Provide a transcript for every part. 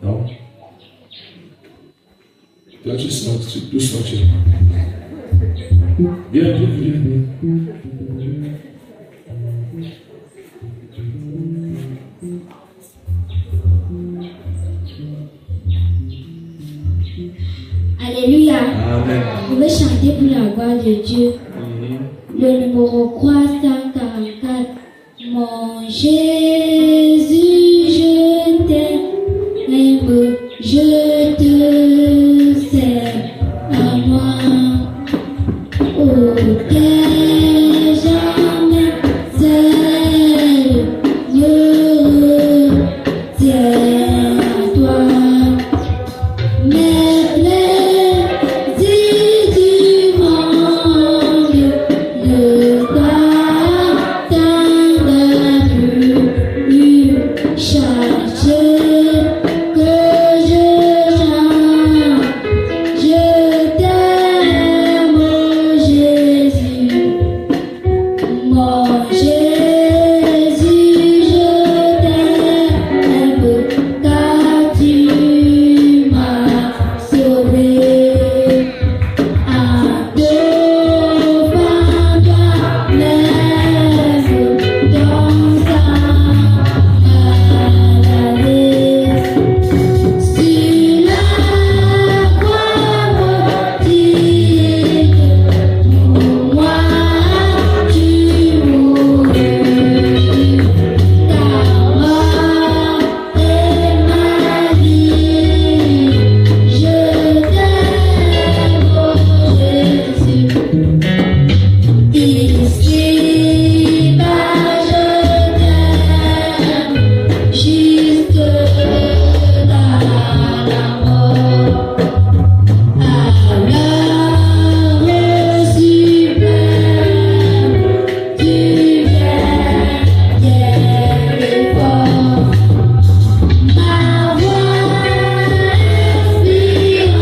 Non? Toi, tu sors, tu sortir. Viens. Alléluia. Amen. On va chanter pour la gloire de Dieu. Le numéro 344. Mon Jésus, je t'aime, je te sers à moi. Oh, t'es jamais seul, je tiens à toi. Mes plaisirs du monde ne t'attendent plus. Chaque que je chante, je t'aime, mon Jésus. Mon Jésus, je t'aime, car tu m'as sauvé. Adore toi-même dans ta maladie. Sur la croix maudite, pour moi tu mourus. Ta mort est ma vie. Je t'aime, oh Jésus. Ici-bas, je t'aime jusque dans la mort. Alors le suprême, tu viens bien fort. Ma voix inspirante,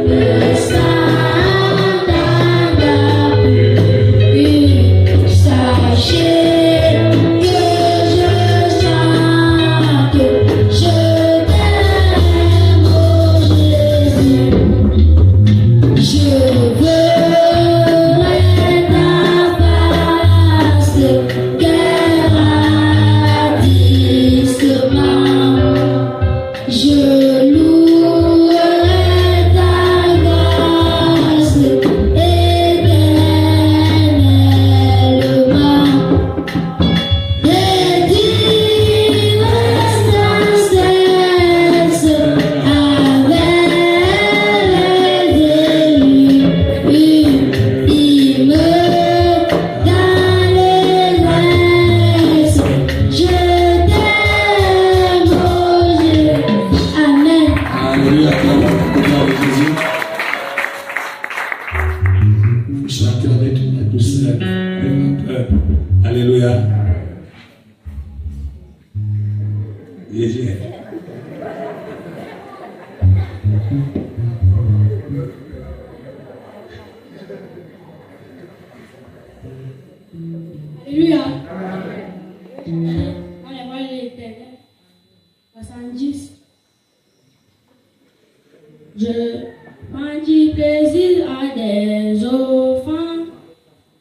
le sang d'un plus. Sachez que je chante, je t'aime, oh Jésus. Je verrai ta face, gratissement. Je louerai ta grâce éternellement. Les divers sans cesse avec les élus. Il me donne les grâces. Je t'aime, oh Jésus. Amen. Alléluia, acclamons le nom de Jésus. Vous chantez avec la douceur, avec lenteur. Alléluia. Jésus. Alléluia. On est voir l'Éternel. 70. Je prends du plaisir à des offrandes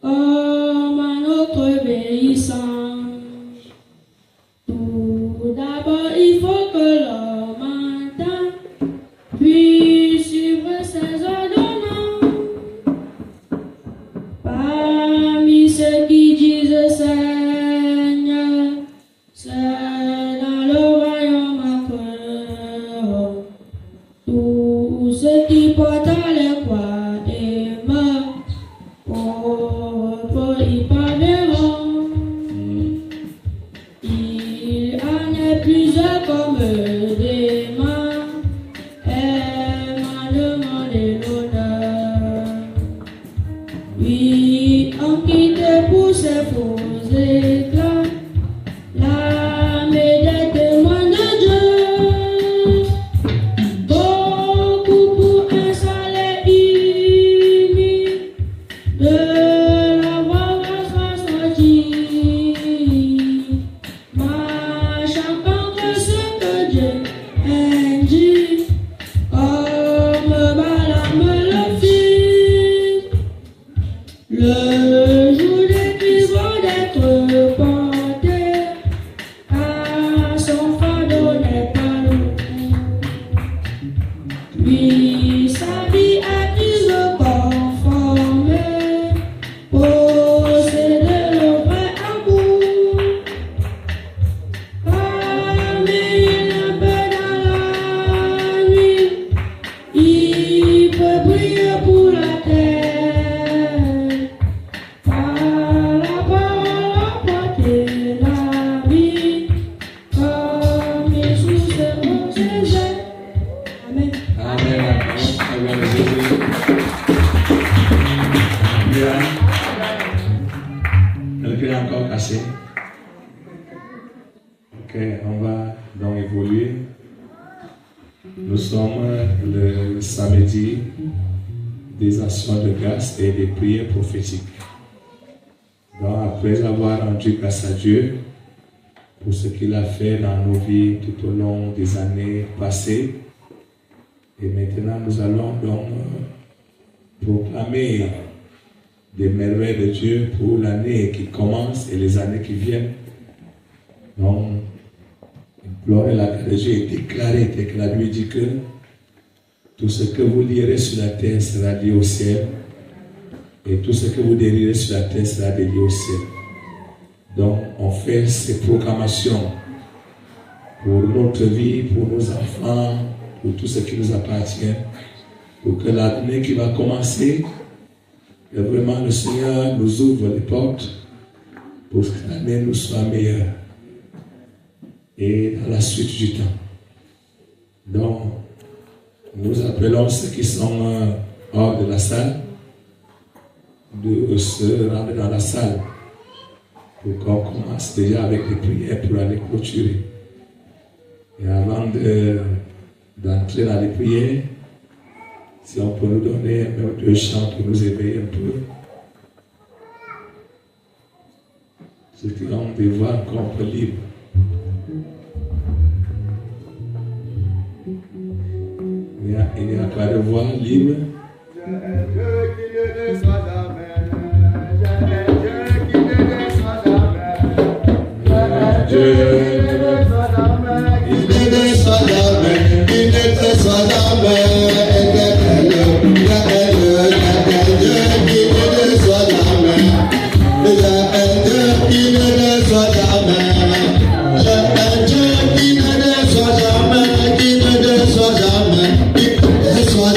comme un autre obéissant. Tout d'abord, il faut que l'homme entende, puis suivre ses ordonnances. Parmi ceux qui disent Seigneur, c'est dans le royaume accreux. Tous ceux qui portent les croix et meurent, pour y parviendront. Il en est plusieurs comme des mains, et m'a demandé l'honneur. Oui, on quitte pour ses faux éclats l'armée des témoins de Dieu. Beaucoup pour un salaire unique de la voie sera sorti. Marchant contre ce que Dieu évolué. Nous sommes le samedi des actions de grâce et des prières prophétiques. Donc, après avoir rendu grâce à Dieu pour ce qu'il a fait dans nos vies tout au long des années passées, et maintenant nous allons donc proclamer des merveilles de Dieu pour l'année qui commence et les années qui viennent. Donc, implorer la grâce de Dieu et déclarer, que la Bible dit que tout ce que vous lirez sur la terre sera lié au ciel, et tout ce que vous délirez sur la terre sera délié au ciel. Donc, on fait ces proclamations pour notre vie, pour nos enfants, pour tout ce qui nous appartient, pour que l'année qui va commencer, que vraiment le Seigneur nous ouvre les portes pour que l'année nous soit meilleure. Et dans la suite du temps. Donc, nous appelons ceux qui sont hors de la salle de se rendre dans la salle pour qu'on commence déjà avec les prières pour aller clôturer. Et avant d'entrer dans les prières, si on peut nous donner un ou deux chants pour nous éveiller un peu. Ceux qui ont des voix encore un peu libres. Il n'y a pas de voix libre. Soit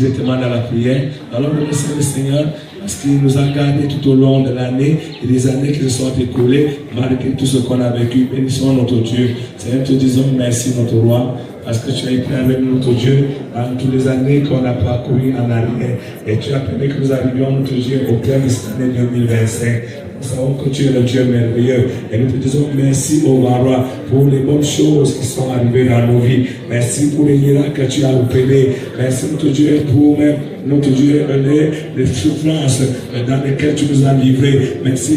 Directement dans la prière. Alors remercions le Seigneur parce qu'il nous a gardés tout au long de l'année et des années qui se sont écoulées malgré tout ce qu'on a vécu. Bénissons notre Dieu. Seigneur, te disons merci notre roi parce que tu as été avec notre Dieu dans toutes les années qu'on a parcouru en arrière et tu as permis que nous arrivions notre Dieu au plein de cette année 2025. Nous savons que tu es le Dieu merveilleux. Et nous te disons merci, ô grand roi, pour les bonnes choses qui sont arrivées dans nos vies. Merci pour les miracles que tu as opérés. Merci, notre Dieu, pour même notre Dieu, les souffrances dans lesquelles tu nous as livrés. Merci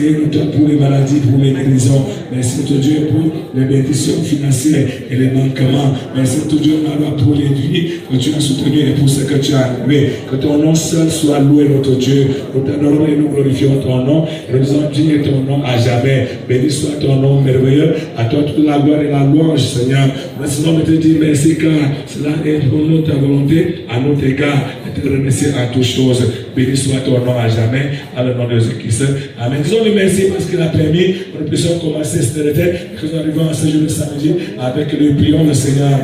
pour les maladies, pour les guérisons. Merci notre Dieu pour les bénédictions financières et les manquements. Merci notre Dieu pour les vies que tu as soutenues et pour ce que tu as arrivé. Que ton nom seul soit loué, notre Dieu. Nous t'adorons et nous glorifions ton nom. Et nous disons digne ton nom à jamais. Béni soit ton nom merveilleux. À toi toute la gloire et la louange, Seigneur. Merci de te dire merci car cela est pour nous ta volonté à notre égard. Et te remercier à toutes choses. Béni soit ton nom à jamais. À le nom de Jésus-Christ. Amen. Disons-lui merci parce qu'il a permis que nous puissions commencer cette retraite et que nous arrivons à ce jour de samedi avec le prions le Seigneur.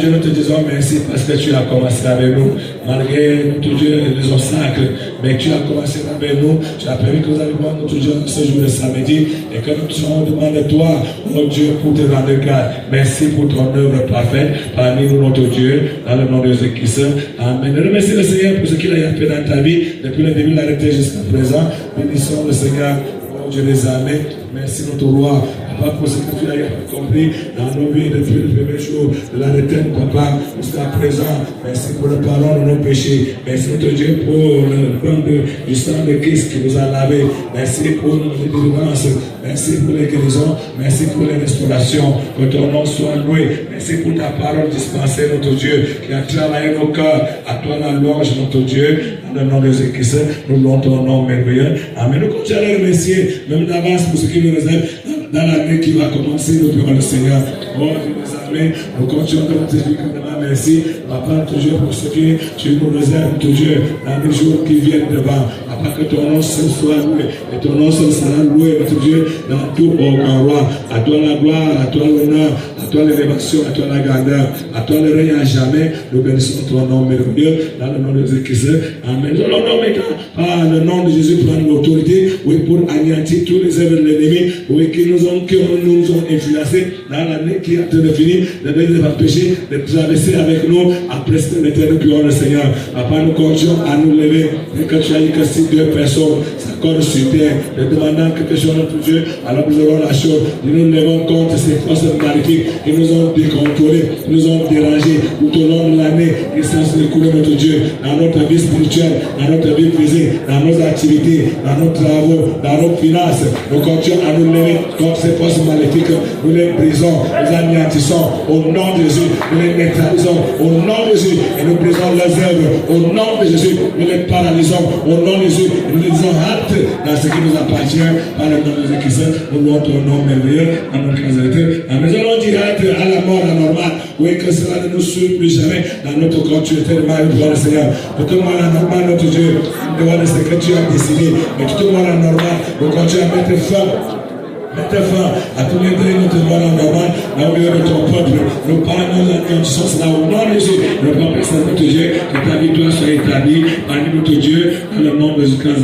Dieu, nous te disons merci parce que tu as commencé avec nous, malgré notre Dieu les obstacles, mais tu as commencé avec nous, tu as permis que nous arrivions notre Dieu ce jour de samedi et que nous te demandons de toi, oh Dieu, pour te rendre grâce. Merci pour ton œuvre parfaite parmi nous, notre Dieu, dans le nom de Jésus-Christ. Amen. Remercie le Seigneur pour ce qu'il a fait dans ta vie depuis le début de la retraite jusqu'à présent. Bénissons le Seigneur, oh Dieu des armées. Merci notre roi, Papa, pour ce que tu as accompli dans nos vies depuis le premier jour de la retraite, Papa, jusqu'à présent. Merci pour le pardon de nos péchés. Merci notre Dieu pour le plan du sang de Christ qui nous a lavé. Merci pour nos délivrances. Merci pour les guérisons. Merci pour les restaurations. Que ton nom soit loué. Merci pour ta parole dispensée, notre Dieu, qui a travaillé nos cœurs. À toi la louange, notre Dieu. Dans le nom de Jésus-Christ, nous louons ton nom merveilleux. Amen. Nous continuons à remercier, même d'avance, pour ce qui nous réserve dans l'année qui va commencer, nous prions le Seigneur. Oh, Dieu des armées, nous continuons de te dire merci, Papa, toujours pour ce que tu nous réserves, toujours dans les jours qui viennent devant. Papa, que ton nom seul soit loué, et ton nom seul sera loué, notre Dieu, dans tout, ô grand roi. À toi la gloire, à toi l'honneur, à toi l'élévation, à toi la grandeur, à toi le règne à jamais. Nous bénissons ton nom merveilleux, dans le nom de Jésus-Christ. Amen. Nous l'honorons maintenant, par le nom de Jésus, prendre l'autorité, oui, pour anéantir tous les œuvres de l'ennemi, oui, qui nous ont influencés dans l'année qui est en train de finir, de empêcher de traverser avec nous après cette retraite. Nous prions le Seigneur. Papa, nous continuons à nous lever et que tu as dit que si deux personnes s'accordent sur terre, de demandant quelque chose à notre Dieu, alors nous aurons la chose. Nous levons contre ces forces maléfiques qui nous ont décontrôlés, qui nous ont dérangés tout au long de l'année, qui sont écoulés, notre Dieu, dans notre vie spirituelle, dans notre vie physique, dans nos activités, dans nos travaux, dans nos finances. Nous continuons à nous lever contre ces forces maléfiques. Nous les brisons, nous anéantissons au nom de Jésus, nous les neutralisons au nom de Jésus et nous brisons leurs œuvres au nom de Jésus, nous les paralysons au nom de Jésus et nous les disons hâte dans ce qui nous appartient par le nom de Jésus-Christ. Nous louons ton nom merveilleux dans notre casalité. Nous allons direct à la mort anormale. Oui, que cela ne nous suive plus jamais dans notre continuité de mal devant le Seigneur. Tout le monde anormal, notre Dieu, devant ce que tu as décidé. Mais tout le monde anormal, nous continuons à mettre fin. Mettez fin à tous les délais de notre loi normale, là au milieu de ton peuple. Nous parlons de la condition, c'est là au nom de Jésus. Nous parlons de notre Dieu, que ta victoire soit établie parmi notre Dieu, dans le nom de Jésus-Christ.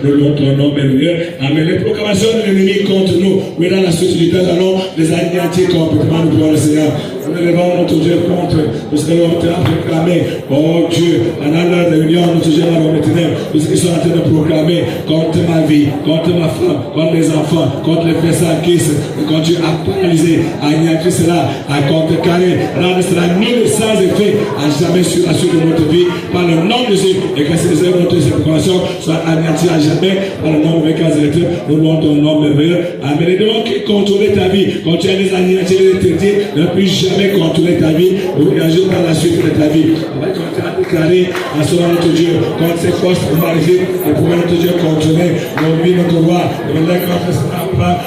Nous louons ton nom merveilleux. Amen. Les proclamations de l'ennemi contre nous, oui, dans la suite du temps, allons les anéantir complètement, nous prions le Seigneur. Nous élevons notre Dieu contre tout ce que l'on a proclamé. Oh Dieu, pendant leur réunion, notre Dieu va nous ténèbres. Tout ce qu'ils sont en train de proclamer contre ma vie, contre ma femme, contre les enfants, contre les personnes qui se continuent à paralyser, à anéantir cela, à contrecarrer, rendre cela nul sans effet, à jamais sur la suite de notre vie, par le nom de Jésus, et que ces œuvres de cette proclamation soient anéanties à jamais, par le nom de Jésus. Nous louons ton nom merveilleux. Amen. Et devant qui contrôler ta vie, quand tu as les anéantir, les traiter, ne puis jamais contrôler ta vie, ou réagir dans la suite de ta vie. On va continuer à déclarer en selon notre Dieu, contre ces forces maléfiques, et pour notre Dieu contrôler nos vies, notre roi, et les contre cela pas.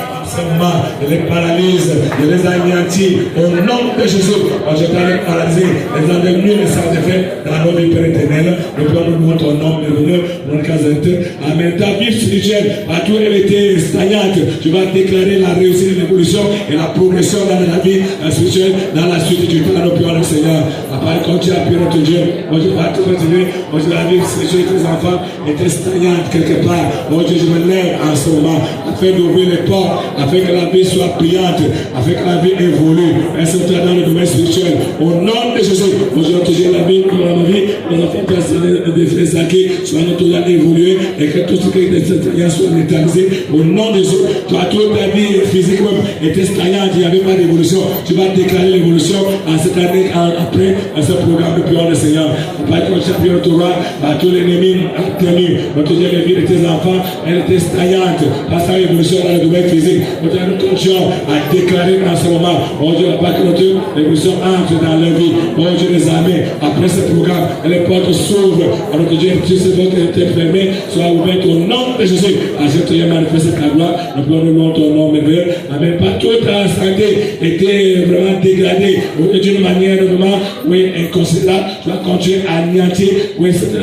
Je les paralyse, je les anéantis au nom de Jésus. Je t'ai les paralysés, les ennemis, les sans effet dans nos vies éternelles. Nous prenons ton nom merveilleux, notre casette. Amen. Ta vie spirituelle, partout elle était stagnante, tu vas déclarer la réussite, l'évolution et la progression dans la vie spirituelle, dans la suite du temps. Nous prions le Seigneur. Après, quand tu as appuyé notre Dieu, moi je vais continuer. Moi je la vie spirituelle de tes enfants était stagnante quelque part. Moi Dieu, je me lève en ce moment afin d'ouvrir les portes, afin que la vie soit brillante, afin que la vie évolue. Ainsi, dans le domaine spirituel. Au nom de Jésus, aujourd'hui, la vie dans nos vies, nos enfants personnels, des frères sacrés, soient notre là évoluer et que tout ce qui est stagnant soit neutralisé au nom de Jésus. Toi, toute ta vie physique était stagnante, il n'y avait pas d'évolution. Tu vas déclarer l'évolution en cette année, après ce programme de prière du Seigneur. Par contre, champion Torah, tous les ennemis tenus, notre Dieu, les vies de tes enfants, elle était stagnante. Par sa évolution dans le domaine physique, nous continuons à déclarer en ce moment, oh Dieu, la part que notre évolution entre dans leur vie. Oh Dieu, les amis, après ce programme, les portes s'ouvrent. Alors que Dieu, tu sais, votre était fermée, soit ouverte au nom de Jésus. À ce que tu as manifesté ta gloire, nous prenons ton nom merveilleux. Amen. Partout ta santé était vraiment dégradée d'une manière vraiment, oui, inconsidérable. Tu vas continuer à anéantir, oui, cette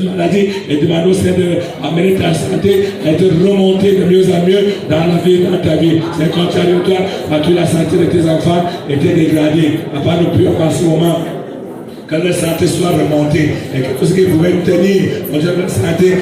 maladie et demandons d'amener ta santé à être remontée de mieux en mieux dans la vie, dans ta vie. C'est contradictoire à toute la santé de tes enfants était dégradée. À part le plus en ce moment. Que la santé soit remontée et que tout ce qui pouvait nous tenir, on dirait la santé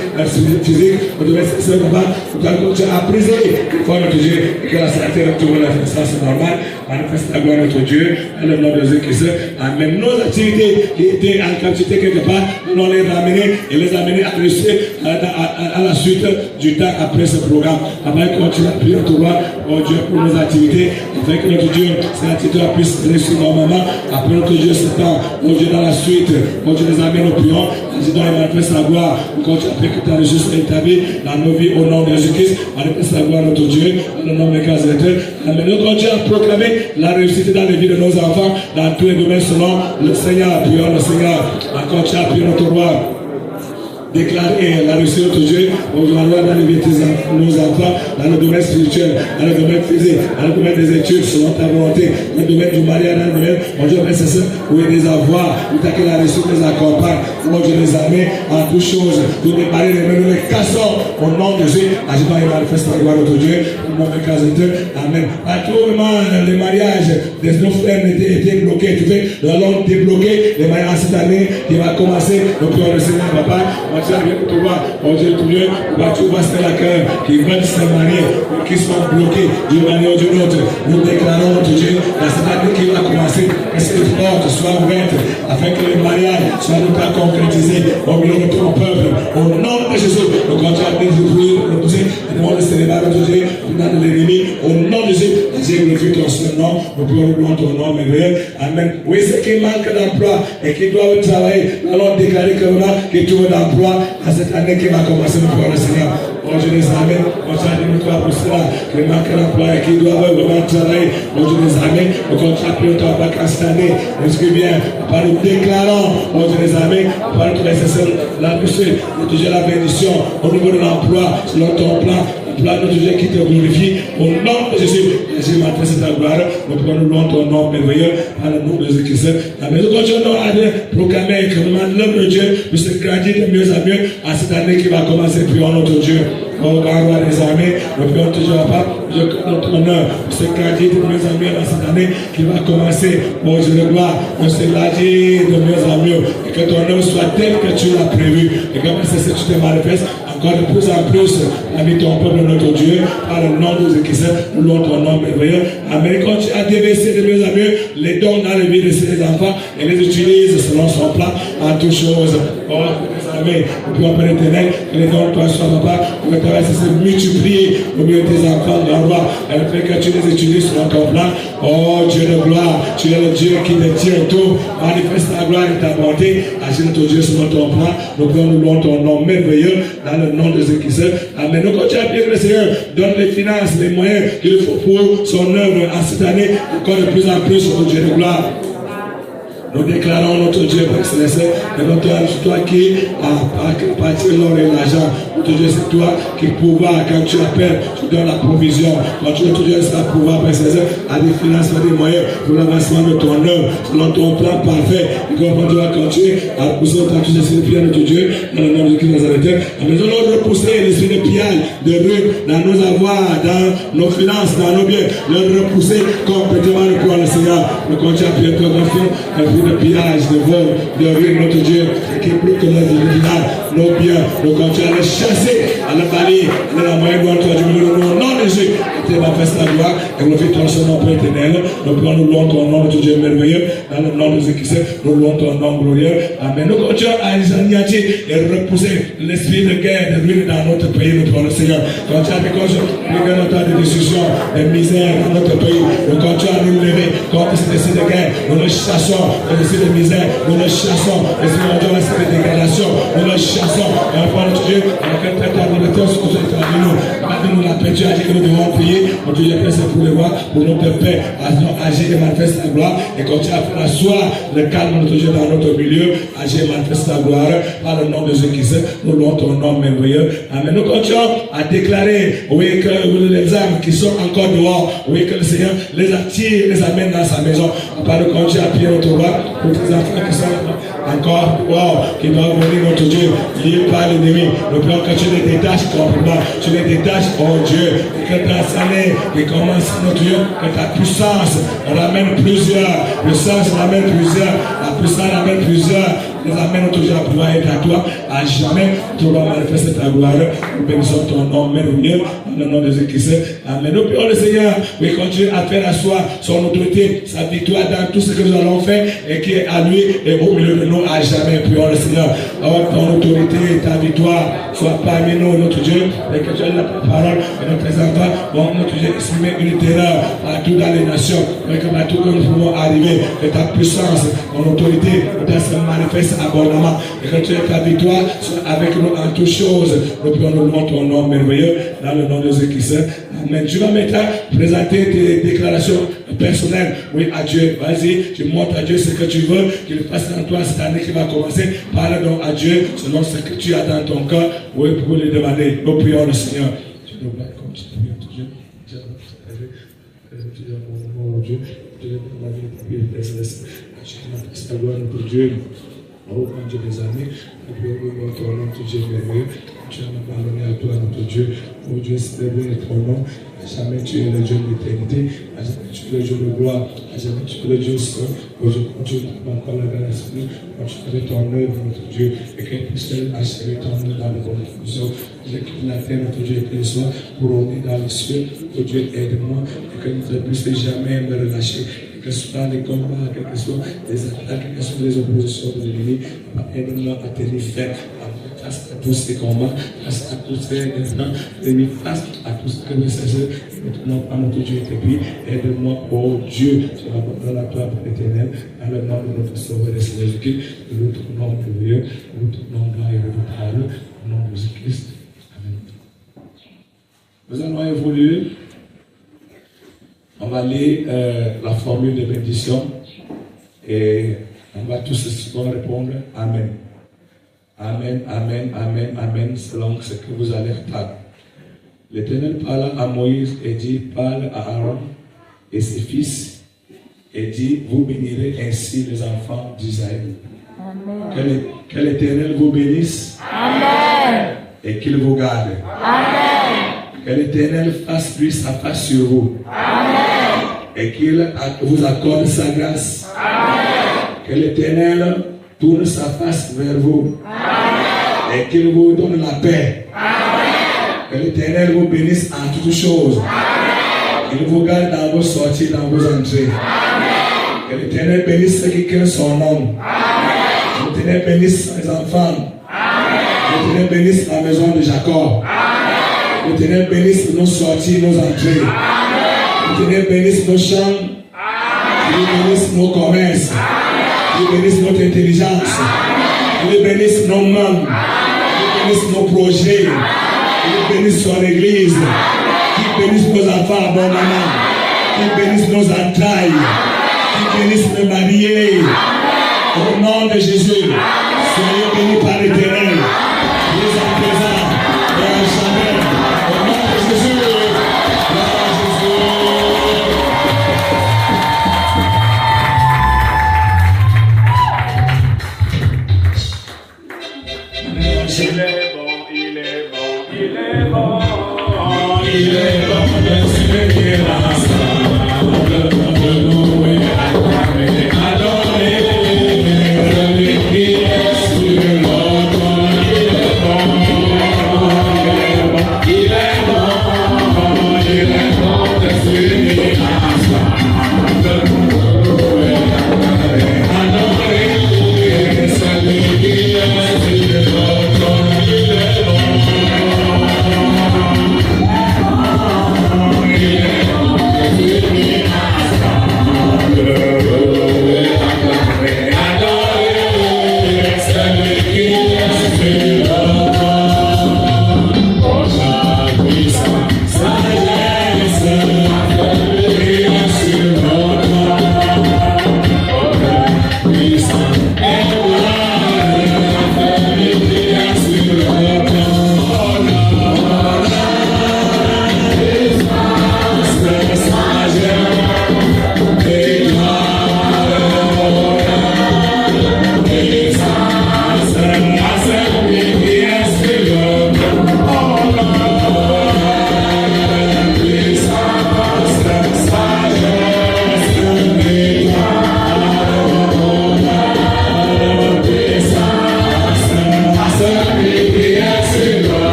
physique, on devait se combattre, on doit continuer à briser notre Dieu et que la santé retourne à la sens normale, manifeste la gloire de notre Dieu, dans le nom de Jésus-Christ. Amen. Nos activités qui étaient en captivité quelque part, nous allons les ramener et les amener à réussir à la suite du temps après ce programme. Après, continuer à prier au roi, oh Dieu, pour nos activités, afin que notre Dieu, cette activité puisse réussir normalement. Après notre Dieu, ce temps, oh Dieu, dans la suite, oh Dieu, les amène au prions, nous allons manifester sa gloire, nous continuons à prier que ta réussite soit établie dans nos vies au nom de Jésus-Christ, manifeste sa gloire à notre Dieu, dans le nom de Jésus-Christ. Amen. Nous continuons à proclamer la réussite dans les vies de nos enfants, dans tous les domaines selon le Seigneur. Prions le Seigneur, on continue à prier notre roi. Déclarer la réussite de notre Dieu, on doit dans les vies de nos enfants, dans le domaine spirituel, dans le domaine physique, dans le domaine des études, selon ta volonté, dans le domaine du mariage, dans le domaine, on Dieu, nécessaire, où il y a des avoirs, où que la réussite les accompagne, où Dieu les amène en toutes choses, où les maris, nous les cassons au nom de Jésus, agissant et manifeste la gloire de notre Dieu, au nom de Jésus, Amen. À tout moment, les mariages des nos frères étaient bloqués, tu sais, nous allons débloquer les mariages cette année qui va commencer, nous prions le Seigneur, papa, tu vas bien pour toi, oh Dieu, tout Dieu, tu vas se la cœur, qui veulent se marier, qui sont bloqués d'une manière ou d'une autre. Nous déclarons, notre Dieu, dans cette année qui va commencer, que ces portes soient ouvertes, afin que les mariages soient nous pas concrétisés au milieu de ton peuple. Au nom de Jésus, nous continuons à bénir, nous demandons de célébrer notre Dieu, dans l'ennemi, au nom de Jésus, j'ai glorifié ton seul nom, nous pouvons louer ton nom, merveilleux. Amen. Oui, ceux qui manquent d'emploi et qui doivent travailler, nous allons déclarer que nous qui trouvent d'emploi à cette année qui va commencer le pouvoir du Seigneur. Oh, je les amène, on s'en dit pour cela, que les manques d'emploi et qui doivent vraiment travailler, oh, je les amène, on continue à prier ton vacances cette année, est-ce que bien, par nous déclarons, oh, je les amène, par nous nécessaire, la poussée, nous toujours la bénédiction, au niveau de l'emploi, selon ton plan, gloire de Dieu qui te glorifie au nom de Jésus. Jésus m'a fait cette gloire. Nous pouvons nous louer ton nom merveilleux dans le nom de Jésus-Christ. Amen. Nous continuons à proclamer que l'œuvre de Dieu puisse grandir de mieux en mieux à cette année qui va commencer. Prions notre Dieu. Oh, grand roi des armées, nous prions toujours à part. Dieu, notre honneur puisse grandir de mieux en mieux dans cette année qui va commencer. Oh Dieu de gloire, puisse grandir de mieux en mieux. Et que ton œuvre soit telle que tu l'as prévu. Et que c'est tu te manifestes encore de plus en plus avec ton peuple, notre Dieu, par le nom de Jésus-Christ, nous louons ton nom merveilleux. Amen. Continue à déverser de mieux en mieux les dons dans les vies de ses enfants et les utilise selon son plan en toutes choses. Oh, Amen. Nous prions Père éternel, que les dons de toi soient papa, que tu vas se multiplier au milieu de tes enfants, dans roi, et le fait que tu les utilises selon ton plan. Oh Dieu de gloire, tu es le Dieu qui détient tout, manifeste ta gloire et ta bonté, agis notre Dieu selon ton plan. Nous prions, nous louons ton nom merveilleux dans le nom de Jésus-Christ. Amen. Nous continuons à prier que le Seigneur donne les finances, les moyens qu'il faut pour son œuvre en cette année, encore de plus en plus au Dieu de gloire. Nous déclarons notre Dieu par céleste, et notre c'est toi qui a parti l'or et l'argent. Notre Dieu, c'est toi qui pouvoir, quand tu appelles, tu donnes la provision. Quand tu Dieu, c'est la pouvoir par céleste, à des finances, à des moyens pour l'avancement de ton œuvre, selon ton plan parfait. Et comment tu vas continuer à pousser autant que tu sais le de Dieu, dans le nom de Jésus Nazareth. Nous allons repousser l'esprit de pillage, de rue, dans nos avoirs, dans nos finances, dans nos biens, le repousser complètement le pouvoir du Seigneur. Nous continuons à prier pour l'esprit de pillage, de vol, de ruine, notre Dieu, qui est plus que notre final, nos biens, nous continuons à les chasser, à les balayer, à la moyenne gloire, toi, du milieu, au nom de Jésus, tu manifestes ta gloire, et glorifie ton nom, Père éternel, nous prions, nous louons ton nom, notre Dieu merveilleux, dans le nom de Jésus, nous louons ton nom glorieux, amen. Nous continuons à anéantir et repousser l'esprit de guerre, de ruine dans notre pays, nous prions le Seigneur. Continuons à cause de notre décision, de misère dans notre pays, nous continuons à nous lever contre cet esprit de guerre, nous le chassons, l'esprit de misère, nous le chassons, l'esprit de dégradation, nous le chassons, et enfin notre Dieu, avec un traitement de l'auteur, ce que tu as dit nous, donne-nous la paix, tu as dit que nous devons prier, mon Dieu, j'ai fait ça pour les voir, pour notre paix, agir et manifester la gloire, et continue à faire asseoir le calme, notre Dieu, dans notre milieu, agir et manifester la gloire, par le nom de Jésus-Christ, nous louons ton nom merveilleux, amen. Nous continuons à déclarer, oui, que les âmes qui sont encore dehors, oui, que le Seigneur les attire, les amène dans sa maison, par le continuer à prier notre roi, pour tes enfants qui sont encore, wow, qui doivent venir, notre Dieu, liés par l'ennemi, nous prions que tu les détaches complètement, tu les détaches, oh Dieu, que ta année qui commence, notre Dieu, que ta puissance ramène plusieurs, puissance ramène plusieurs, la puissance ramène plusieurs, les amène notre Dieu à pouvoir être à toi, à jamais, tu vas manifester ta gloire, nous bénissons ton nom merveilleux, dans le nom de Jésus-Christ, amen. Nous prions le Seigneur, oui, continue à faire asseoir son autorité, sa victoire dans tout ce que nous allons faire, et qui est à lui, et au milieu de nous, à jamais, prions le Seigneur, oh, ton autorité, ta victoire, soit parmi nous, notre Dieu, et que tu aies la parole, et notre enfants, bon, notre Dieu, exprimer une terreur partout dans les nations, et que partout que nous pouvons arriver, que ta puissance, ton autorité, que ta se manifeste abondamment, et que tu aies ta victoire, soit avec nous en toutes choses, nous prions, nous louons ton nom merveilleux, dans le nom de Jésus-Christ, amen. Tu vas maintenant présenter tes déclarations personnelles, oui, à Dieu, vas-y, tu montres à Dieu ce que tu veux, qu'il fasse en toi cette année qui va commencer, parle donc à Dieu, selon ce que tu as dans ton cœur, oui, pour lui demander, nous prions le Seigneur. Dieu, oh mon Dieu des années, nous prions ton nom, ton Dieu merveilleux, tu as pardonné à toi, notre Dieu, oh Dieu, célèbre ton nom, à jamais tu es le Dieu de l'éternité, à jamais tu es le Dieu de gloire, à jamais tu es le Dieu saint, oh Dieu, continue encore la grâce, continue ton œuvre, notre Dieu, et qu'elle puisse achever ton œuvre dans les bonnes fonctions, et que la terre, notre Dieu, qu'elle soit couronnée dans les cieux, oh Dieu, aide-moi, et que nous ne puissions jamais me relâcher. Que ce soit les combats, quelles que soient les attaques, quelles que soient les oppositions de l'ennemi, aide-moi à tenir ferme, face à tous ces combats, face à tous ces ennemis, face à tout ce que nous faisons, maintenant par notre Dieu, et puis aide-moi, oh Dieu, tu vas dans la gloire éternelle, dans le nom de notre Sauveur et Seigneur Jésus-Christ, de l'autre nom glorieux, de l'autre nom gloire et redoutable, au nom de Jésus-Christ. Amen. Nous allons évoluer. On va lire la formule de bénédiction et on va tous répondre Amen. Amen, Amen, Amen, Amen, selon ce que vous allez entendre. L'Éternel parla à Moïse et dit, parle à Aaron et ses fils et dit, vous bénirez ainsi les enfants d'Israël. Que l'Éternel vous bénisse. Amen. Et qu'il vous garde. Amen. Que l'Éternel fasse lui sa face sur vous. Amen. Et qu'il vous accorde sa grâce. Amen. Que l'Éternel tourne sa face vers vous. Amen. Et qu'il vous donne la paix. Amen. Que l'Éternel vous bénisse en toutes choses. Amen. Qu'il vous garde dans vos sorties, dans vos entrées. Amen. Que l'Éternel bénisse ceux qui craignent son nom. Amen. Que l'Éternel bénisse les enfants. Amen. Que l'Éternel bénisse la maison de Jacob. Amen. Que l'Éternel bénisse nos sorties, nos entrées. Amen. Que l'Éternel bénisse nos champs. Qu'il bénisse nos commerces. Qu'il bénisse notre intelligence. Qu'il bénisse nos mains. Qu'il bénisse nos projets. Qu'il bénisse son église. Qu'il bénisse nos enfants abondamment. Qu'il bénisse nos entrailles. Qu'il bénisse nos mariés. Au nom de Jésus, soyez bénis par l'Éternel. Dès à présent et à jamais. Au nom de Jésus. Il est bon, il est bon, il est bon. Il est bon de se bénir ensemble, de louer, acclamer, adorer.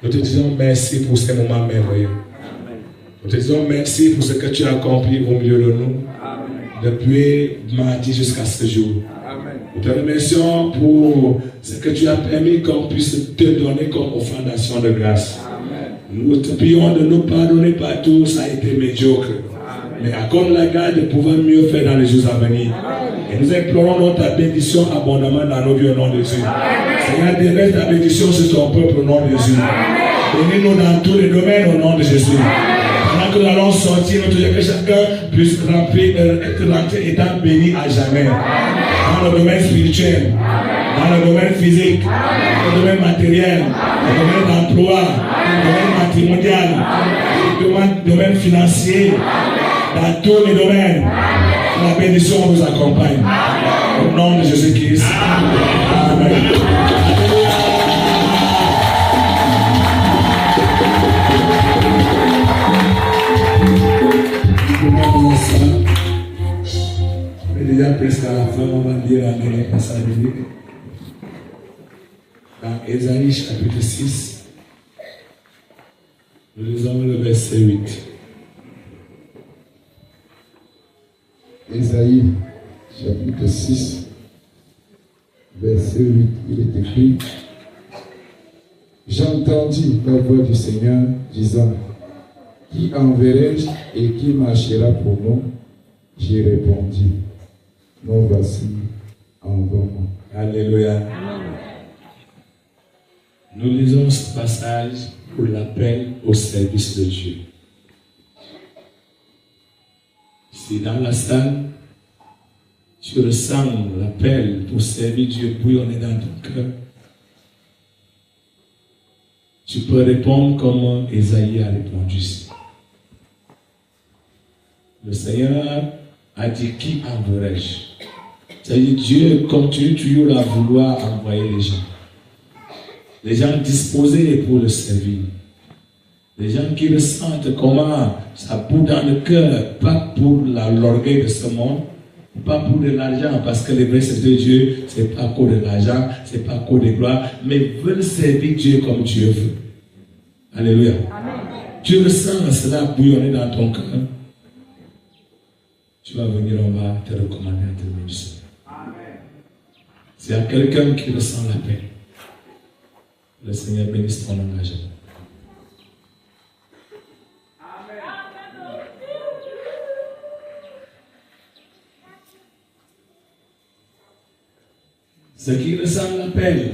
Nous te disons merci pour ces moments merveilleux. Nous te disons merci pour ce que tu as accompli au milieu de nous. Depuis mardi jusqu'à ce jour. Nous te remercions pour ce que tu as permis qu'on puisse te donner comme offrandation de grâce. Nous te prions de nous pardonner partout, ça a été médiocre. Mais accorde la grâce de pouvoir mieux faire dans les jours à venir. Et nous implorons ta bénédiction abondamment dans nos vies au nom de Jésus. Seigneur, déverse ta bénédiction sur ton peuple au nom de Jésus. Bénis-nous dans tous les domaines au nom de Jésus. Pendant que nous allons sortir, nous disons que chacun puisse être rentré étant béni à jamais. Dans le domaine spirituel, dans le domaine physique, dans le domaine matériel, dans le domaine d'emploi, dans le domaine matrimonial, dans le domaine financier, dans tous les domaines. La bénédiction vous accompagne. Au nom de Jésus-Christ. Amen. On est déjà presque à la fin, on va lire un dernier passage biblique. Dans Ésaïe chapitre 6, nous lisons le verset 8. Ésaïe chapitre 6, verset 8, il est écrit: J'entendis la voix du Seigneur disant: Qui enverrai-je et qui marchera pour nous? J'ai répondu: Me voici, envoie-moi. Alléluia. Nous lisons ce passage pour l'appel au service de Dieu. Si dans la salle, tu ressens l'appel pour servir Dieu bouillonner dans ton cœur, tu peux répondre comme Ésaïe a répondu ici. Le Seigneur a dit: Qui enverrai-je? C'est-à-dire, Dieu continue toujours à vouloir envoyer les gens. Les gens disposés pour le servir. Les gens qui ressentent comment ça bout dans le cœur, pas pour l'orgueil de ce monde, pas pour de l'argent, parce que les vrais serviteurs de Dieu, ce n'est pas à cause de l'argent, ce n'est pas à cause de gloire, mais veulent servir Dieu comme Dieu veut. Alléluia. Amen. Tu ressens cela bouillonner dans ton cœur. Tu vas venir, on va te recommander à te ministre. S'il y a quelqu'un qui ressent l'appel, le Seigneur bénisse ton engagement. Ceux qui ressentent l'appel,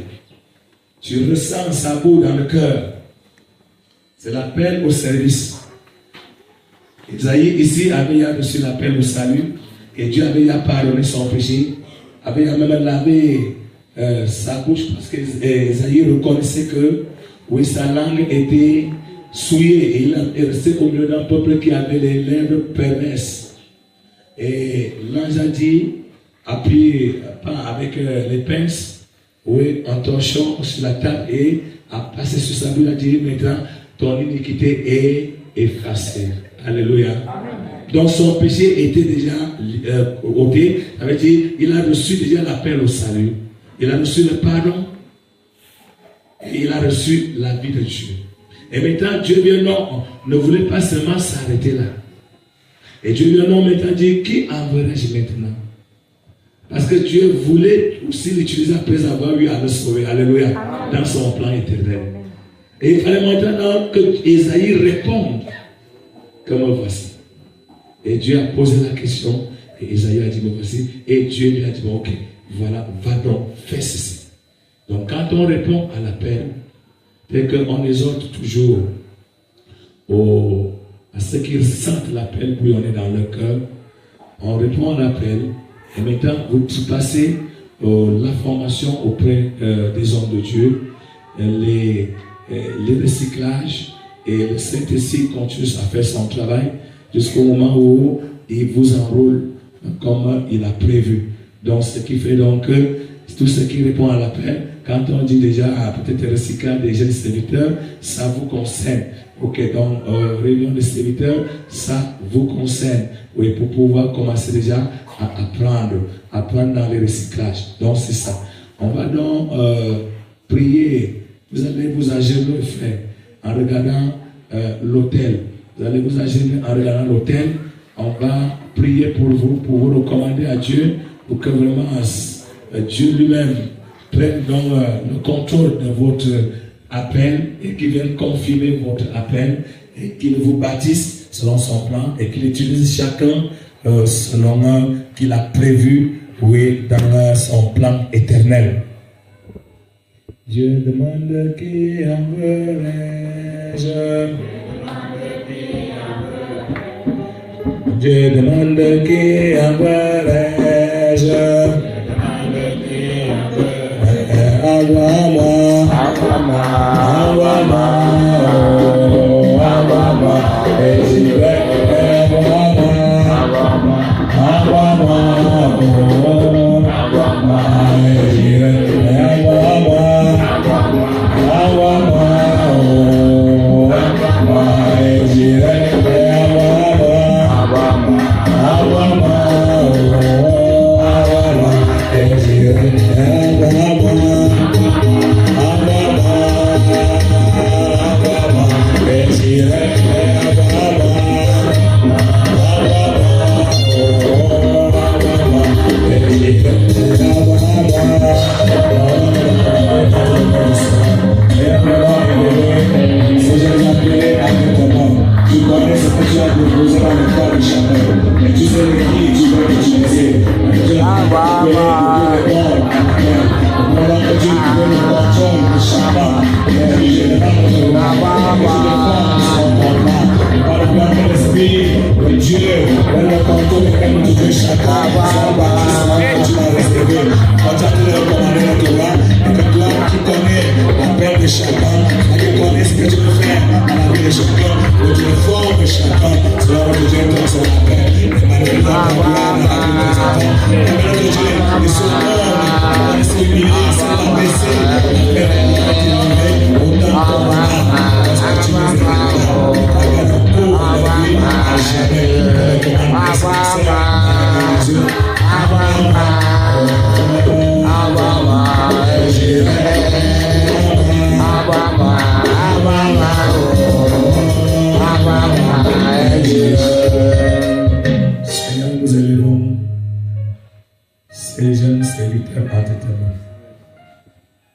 tu ressens sa boue dans le cœur. C'est l'appel au service. Isaïe ici avait reçu l'appel au salut et Dieu avait pardonné son péché, avait même lavé sa bouche parce que Isaïe reconnaissait que oui, sa langue était souillée et il est resté au milieu d'un peuple qui avait les lèvres perverses. Et l'ange a dit, appuyé avec les pinces, oui, en torchant sur la table et a passé sur sa bouche, il a dit: Maintenant, ton iniquité est effacée. Alléluia. Amen. Donc son péché était déjà ôté. Ça veut dire il a reçu déjà l'appel au salut. Il a reçu le pardon. Et il a reçu la vie de Dieu. Et maintenant, Dieu vient, non, ne voulait pas seulement s'arrêter là. Et Dieu vient, non, maintenant dit: Qui enverrai-je maintenant? Parce que Dieu voulait aussi l'utiliser après avoir eu à le sauver. Alléluia. Dans son plan éternel. Et il fallait maintenant que Isaïe réponde: Que me voici. Et Dieu a posé la question. Et Isaïe a dit: Me voici. Et Dieu lui a dit: Ok, voilà, va donc, fais ceci. Donc quand on répond à l'appel, c'est qu'on exhorte toujours à ceux qui ressentent l'appel bouillonner dans leur cœur. On répond à l'appel. Et maintenant, vous passez la formation auprès des hommes de Dieu, les recyclages, et le Saint-Esprit continue à faire son travail jusqu'au moment où il vous enrôle comme il a prévu. Donc, ce qui fait donc que tout ce qui répond à l'appel, quand on dit déjà peut-être recyclage des jeunes serviteurs, ça vous concerne. Ok, donc réunion des serviteurs, ça vous concerne. Oui, pour pouvoir commencer déjà à apprendre dans les recyclages. Donc c'est ça. On va donc prier Vous allez vous agenouiller, frère, en regardant l'autel. Vous allez vous agenouiller en regardant l'autel. On va prier pour vous recommander à Dieu, pour que vraiment Dieu lui-même prenne donc le contrôle de votre appel et qu'il vienne confirmer votre appel et qu'il vous baptise selon son plan et qu'il utilise chacun selon qu'il a prévu, oui, dans son plan éternel. Dieu demande qui enverrai-je. Dieu demande qui enverrai-je. Envoie-moi, envoie-moi, envoie-moi, et j'y vais. Envoie-moi, envoie-moi, envoie-moi, et j'y vais. Envoie-moi, envoie-moi, envoie-moi, et j'y vais.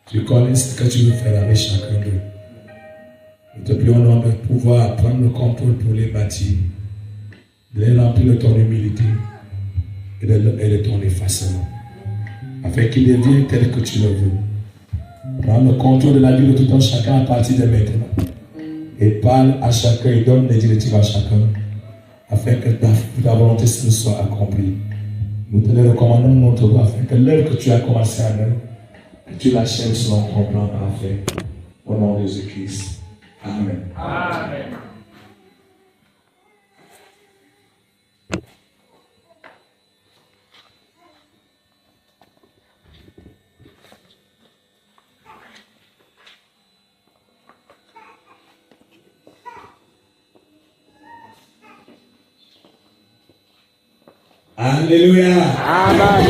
Tu connais ce que tu veux faire avec chacun d'eux. Nous te prions donc de pouvoir prendre le contrôle pour les bâtir, de les remplir de ton humilité et de ton effacement, afin qu'ils deviennent tels que tu le veux. Prends le contrôle de la vie de tout un chacun à partir de maintenant. Et parle à chacun et donne des directives à chacun, afin que ta volonté soit accomplie. Nous te le recommandons notre voie, afin que l'œuvre que tu as commencé à nous, que tu l'achèves selon ton plan parfait. Au nom de Jésus-Christ. Amen. Amen. Alléluia. Amen.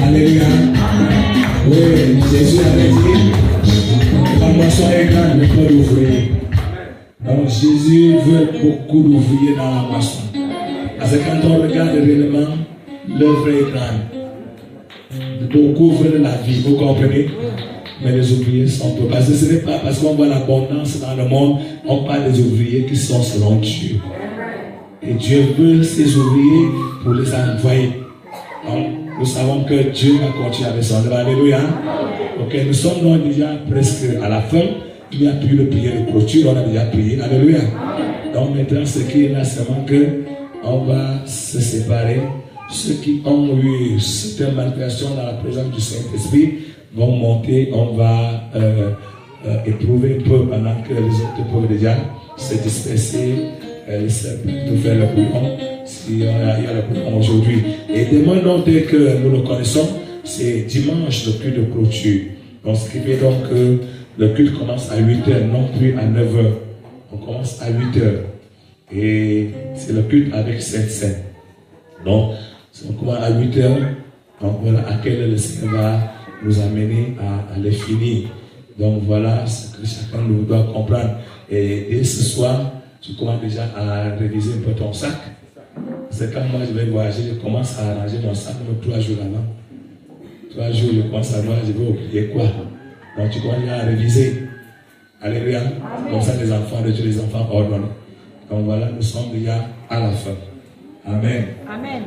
Alléluia. Oui, Jésus avait dit, la moisson est grande, mais peu d'ouvriers. Donc Jésus veut beaucoup d'ouvriers dans la moisson. Parce que quand on regarde réellement, l'œuvre est grande. Beaucoup veulent la vie, vous comprenez? Mais les ouvriers sont peu. Parce que ce n'est pas parce qu'on voit l'abondance dans le monde, on parle des ouvriers qui sont selon Dieu. Et Dieu veut ses ouvriers pour les envoyer. Donc, nous savons que Dieu va continuer avec son œuvre. Alléluia. Ok, nous sommes donc déjà presque à la fin. Il n'y a plus de prière de clôture, on a déjà prié. Alléluia. Donc maintenant, ce qui est là, c'est vraiment qu'on va se séparer. Ceux qui ont eu cette manifestation dans la présence du Saint-Esprit vont monter, on va éprouver un peu pendant que les autres peuvent déjà se disperser, pour faire le bouillon, s'il y a le bouillon aujourd'hui. Et demain, donc, dès que nous le connaissons, c'est dimanche le culte de clôture. Donc, ce qui fait donc que le culte commence à 8h, non plus à 9h. on commence à 8h. Et c'est le culte avec Sainte-Seine. Donc, on commence à 8h. Donc voilà à quelle heure le Seigneur va nous amener à les finir. Donc voilà ce que chacun nous doit comprendre. Et dès ce soir, tu commences déjà à réviser un peu ton sac. C'est quand moi je vais voyager, je commence à arranger mon sac 3 jours avant. 3 jours, je commence à voir, je vais oublier quoi. Donc tu commences à réviser. Alléluia. Comme ça, les enfants de Dieu, les enfants ordonnés. Donc voilà, nous sommes déjà à la fin. Amen. Amen.